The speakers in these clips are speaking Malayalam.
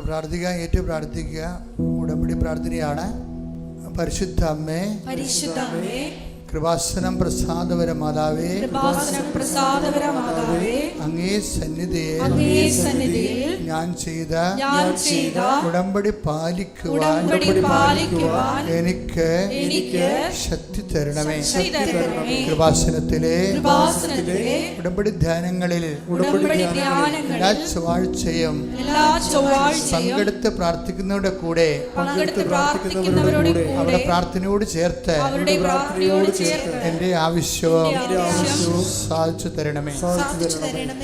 പ്രാർത്ഥിക്കുക, ഏറ്റു പ്രാർത്ഥിക്കുക. ഉടമ്പടി പ്രാർത്ഥനയാണ്. പരിശുദ്ധ അമ്മേ, കൃപാസനം പ്രസാദപര മാതാവേ, അങ്ങേ സന്നിധിയിൽ ഞാൻ ചെയ്ത ഉടമ്പടി പാലിക്കുവാൻ എനിക്ക് ശക്തി തരണമേ. കൃപാസനത്തിലെ ഉടമ്പടി ധ്യാനങ്ങളിൽ എല്ലാ ചൊവ്വാഴ്ചയും പങ്കെടുത്ത് പ്രാർത്ഥിക്കുന്നവരുടെ കൂടെ അവരുടെ പ്രാർത്ഥനയോട് ചേർത്ത് എന്റെ ആവശ്യവും സാധിച്ചു തരണമേ.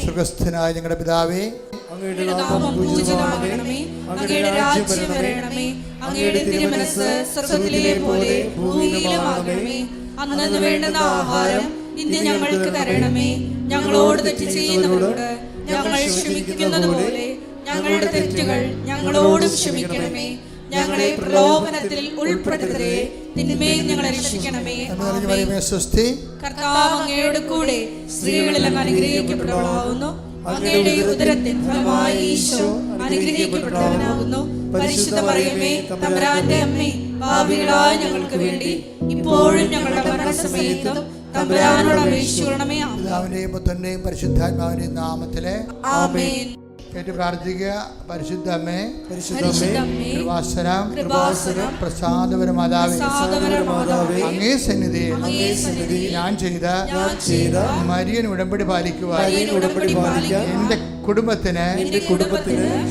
സുഖസ്ഥനായ ഞങ്ങളുടെ പിതാവേ, അങ്ങയുടെ നാമം പൂജിതമാകണമേ, അങ്ങയുടെ രാജ്യം വരണമേ, അങ്ങയുടെ തിരുമനസ്സ് സ്വർഗ്ഗത്തിലെ പോലെ ഭൂമിയിലുമാകണമേ. അന്നന്ന് വേണ്ടുന്ന ആഹാരം ഇന്ന് ഞങ്ങൾക്ക് തരണമേ. ഞങ്ങളോട് തെറ്റ് ചെയ്യുന്നവരോട് ഞങ്ങൾ ക്ഷമിക്കുന്നത് പോലെ ഞങ്ങളുടെ തെറ്റുകൾ ഞങ്ങളോടും ക്ഷമിക്കണമേ. ഞങ്ങളെ പ്രലോഭനത്തിൽ ഉൾപ്പെടുത്തരുതേ, തിന്മയിൽ ഞങ്ങളെ രക്ഷിക്കണമേ. കർത്താവ് അങ്ങയുടെ കൂടെ സ്ത്രീകളിൽ അങ്ങ് അനുഗ്രഹിക്കപ്പെട്ടവളാകുന്നു. അങ്ങയുടെ ഉദരത്തിൻ ഫലമായി ഈശോ അനുഗ്രഹിക്കപ്പെട്ടവനാകുന്നു. പരിശുദ്ധ മറിയമേ, തമ്പുരാന്റെ അമ്മേ, പാപികളായ ഞങ്ങൾക്ക് വേണ്ടി ഇപ്പോഴും ഞങ്ങളുടെ മരണസമയത്തും തമ്പുരാനോട് അപേക്ഷിക്കണമേ. പിതാവിന്റെയും പുത്രന്റെയും പരിശുദ്ധാത്മാവിന്റെയും നാമത്തിലെ ആമേൻ. കേട്ട് പ്രാർത്ഥിക്കുക. പരിശുദ്ധ അമ്മേ, കൃപാസനം പ്രസാദപര മാതാവേ, അങ്ങേ സന്നിധിയിൽ ഞാൻ ചെയ്ത മരിയൻ ഉടമ്പടി പാലിക്കുവാൻ എന്റെ കുടുംബത്തിന്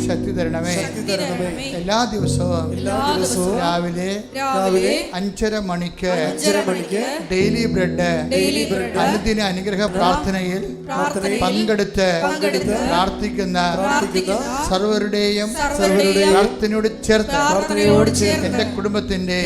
ശക്തി തരണമേ. എല്ലാ ദിവസവും രാവിലെ 5:30 മണിക്ക് ഡെയിലി ബ്രെഡ് അനുദിന അനുഗ്രഹ പ്രാർത്ഥനയിൽ പങ്കെടുത്ത് പ്രാർത്ഥിക്കുന്ന സർവരുടെയും പ്രാർത്ഥനയോട് ചേർത്ത് എന്റെ കുടുംബത്തിന്റെ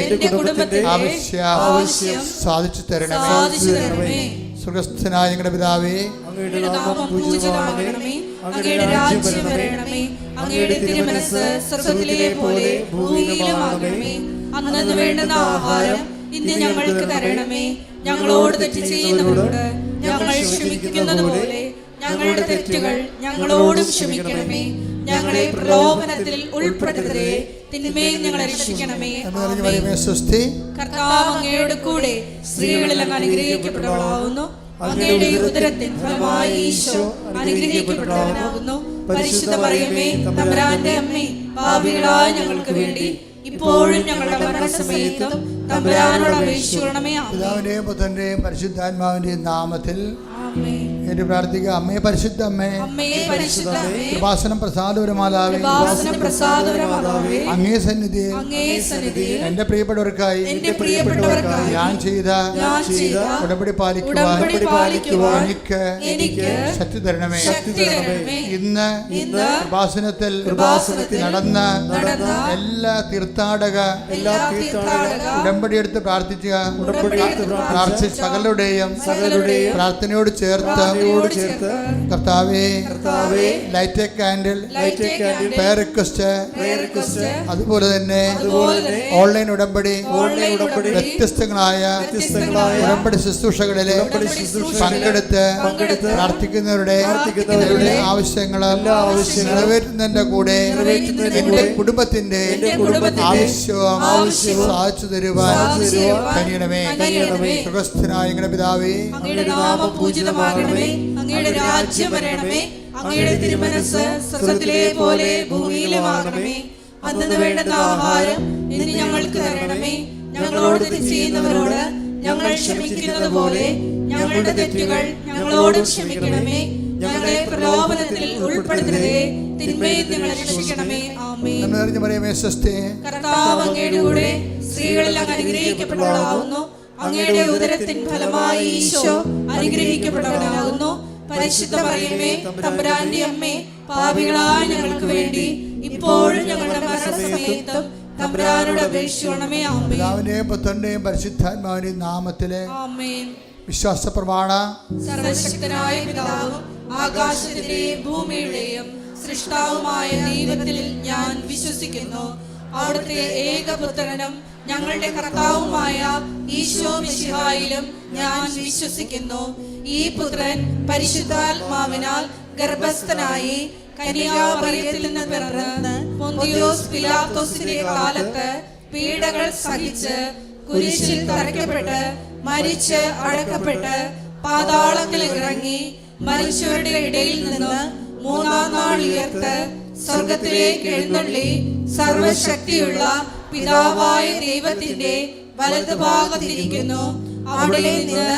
ആവശ്യം സാധിച്ചു തരണമേ. സുഖസ്ഥനായ ഞങ്ങളുടെ പിതാവേ, അങ്ങയുടെ നാമം പൂജിതമാകണമേ, അങ്ങയുടെ രാജ്യം വരണമേ, അങ്ങയുടെ തിരുമനസ്സ് സ്വർഗ്ഗത്തിലെ പോലെ ഭൂമിയിലുമാകണമേ. അന്നന്ന് വേണ്ടുന്ന ആഹാരം ഇന്ന് ഞങ്ങൾക്ക് തരണമേ. ഞങ്ങളോട് തെറ്റ് ചെയ്യുന്നവരോട് ഞങ്ങൾ ക്ഷമിക്കുന്നത് പോലെ ഞങ്ങളുടെ തെറ്റുകൾ ഞങ്ങളോടും ക്ഷമിക്കണമേ. ഞങ്ങളെ പ്രലോഭനത്തിൽ ഉൾപ്പെടുത്തരുതേ, തിന്മയിൽ ഞങ്ങളെ രക്ഷിക്കണമേ. കർത്താവ് അങ്ങയുടെ കൂടെ സ്ത്രീകളിൽ അങ്ങ് അനുഗ്രഹിക്കപ്പെട്ടവളാകുന്നു. അങ്ങയുടെ ഉദരത്തിൻ ഫലമായി ഈശോ അനുഗ്രഹിക്കപ്പെട്ടവനാകുന്നു. പരിശുദ്ധ മറിയമേ, തമ്പുരാന്റെ അമ്മേ, പാപികളായ ഞങ്ങൾക്ക് വേണ്ടി ഇപ്പോഴും ഞങ്ങളുടെ മരണസമയത്തും തമ്പുരാനോട് അപേക്ഷിക്കണമേ. പിതാവിന്റെയും പുത്രന്റെയും പരിശുദ്ധാത്മാവിന്റെയും നാമത്തിൽ എന്റെ പ്രാർത്ഥിക്കുക. അമ്മേ, പരിശുദ്ധ അമ്മേ, കൃപാസനം പ്രസാദപര മാതാവേ, അങ്ങേ സന്നിധിയിൽ എന്റെ പ്രിയപ്പെട്ടവർക്കായി ഞാൻ ചെയ്ത ഉടമ്പടി പാലിക്കുവാൻ എനിക്ക് ശക്തി തരണമേ. ഇന്ന് കൃപാസനത്തിൽ നടന്ന എല്ലാ തീർത്ഥാടക ഉടമ്പടി എടുത്ത് പ്രാർത്ഥിച്ച സകലരുടെയും പ്രാർത്ഥനയോട് ചേർത്ത് കർത്താവേ, light a candle prayer request, അതുപോലെ തന്നെ ഓൺലൈൻ ഉടമ്പടി വ്യത്യസ്തങ്ങളായ ഉടമ്പടി ശുശ്രൂഷകളിലെ പങ്കെടുത്ത് പ്രാർത്ഥിക്കുന്നവരുടെ ആവശ്യങ്ങൾ നിറവേറ്റുന്നതിന്റെ കൂടെ എന്റെ കുടുംബത്തിന്റെ ആവശ്യവും സാധിച്ചു തരുവാൻ കഴിയണമേ. സുഖസ്ഥനായ ഞങ്ങളുടെ പിതാവേ, അങ്ങയുടെ നാമം പൂജിതമാകണമേ, അങ്ങയുടെ രാജ്യം വരണമേ, അങ്ങയുടെ തിരുമനസ്സ് സ്വർഗ്ഗത്തിലെ പോലെ ഭൂമിയിലുമാകണമേ. അന്നന്ന് വേണ്ടുന്ന ആഹാരം ഇന്ന് ഞങ്ങൾക്ക് തരണമേ. ഞങ്ങളോട് തെറ്റ് ചെയ്യുന്നവരോട് ഞങ്ങൾ ക്ഷമിക്കുന്നത് പോലെ ഞങ്ങളുടെ തെറ്റുകൾ ഞങ്ങളോടും ക്ഷമിക്കണമേ. ഞങ്ങളെ പ്രലോഭനത്തിൽ ഉൾപ്പെടുത്തരുതേ, തിന്മയിൽ ഞങ്ങളെ രക്ഷിക്കണമേ. ആമേൻ. കർത്താവ് അങ്ങയുടെ കൂടെ സ്ത്രീകളിൽ അങ്ങ് അനുഗ്രഹിക്കപ്പെട്ടവളാകുന്നു. അങ്ങയുടെ ഉദരത്തിൻ ഫലമായി ഈശോ അനുഗ്രഹിക്കപ്പെട്ടവനാകുന്നു. പരിശുദ്ധ മറിയമേ, തമ്പുരാന്റെ അമ്മേ, പാപികളായ ഞങ്ങൾക്ക് വേണ്ടി ഇപ്പോഴും ഞങ്ങളുടെ മരണസമയത്തും തമ്പുരാനോട് അപേക്ഷിക്കണമേ. ആമേൻ. പിതാവിന്റെയും പുത്രന്റെയും പരിശുദ്ധാത്മാവിന്റെയും നാമത്തിലെ ആമേൻ. വിശ്വാസ പ്രമാണം. സർവശക്തനായ പിതാവും ആകാശത്തിന്റെയും ഭൂമിയുടെയും സൃഷ്ടാവുമായ ദൈവത്തിൽ ഞാൻ വിശ്വസിക്കുന്നു. അവിടുത്തെ ഏകപുത്രനും ഞങ്ങളുടെ കർത്താവുമായ ഈശോ മിശിഹായിലും ഞാൻ വിശ്വസിക്കുന്നു. ഈ പുത്രൻ പരിശുദ്ധാത്മാവിനാൽ ഗർഭസ്ഥനായി കന്യാമറിയത്തിൽ നിന്ന് പിറന്ന് പൊന്തിയോസ് പിലാത്തോസിന്റെ കാലത്ത് പീഡകൾ സഹിച്ച് കുരിശിൽ തറയ്ക്കപ്പെട്ട് മരിച്ച് അടക്കപ്പെട്ട് പാതാളത്തിൽ ഇറങ്ങി മരിച്ചവരുടെ ഇടയിൽ നിന്ന് മൂന്നാം നാൾ ഉയർത്ത് സ്വർഗത്തിലേക്ക് എഴുന്നള്ളി സർവശക്തിയുള്ള പിതാവായ ദൈവത്തിന്റെ വലതുഭാഗത്തിരിക്കുന്നു. അവിടെ നിന്ന്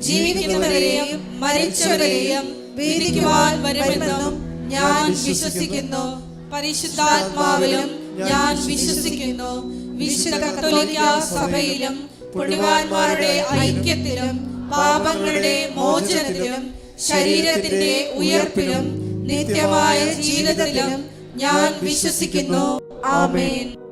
ജീവിക്കുന്നവരെയും മരിച്ചവരെയും വിധിക്കുവാൻ വരുമെന്നും ഞാൻ വിശ്വസിക്കുന്നു. പരിശുദ്ധാത്മാവിലും ഞാൻ വിശ്വസിക്കുന്നു. വിശുദ്ധ കത്തോലിക്കാ സഭയിലും പുണ്യവാന്മാരുടെ ഐക്യത്തിലും പാപങ്ങളുടെ മോചനത്തിലും ശരീരത്തിന്റെ ഉയർപ്പിലും നിത്യമായ ജീവിതത്തിലും ഞാൻ വിശ്വസിക്കുന്നു. ആമേൻ.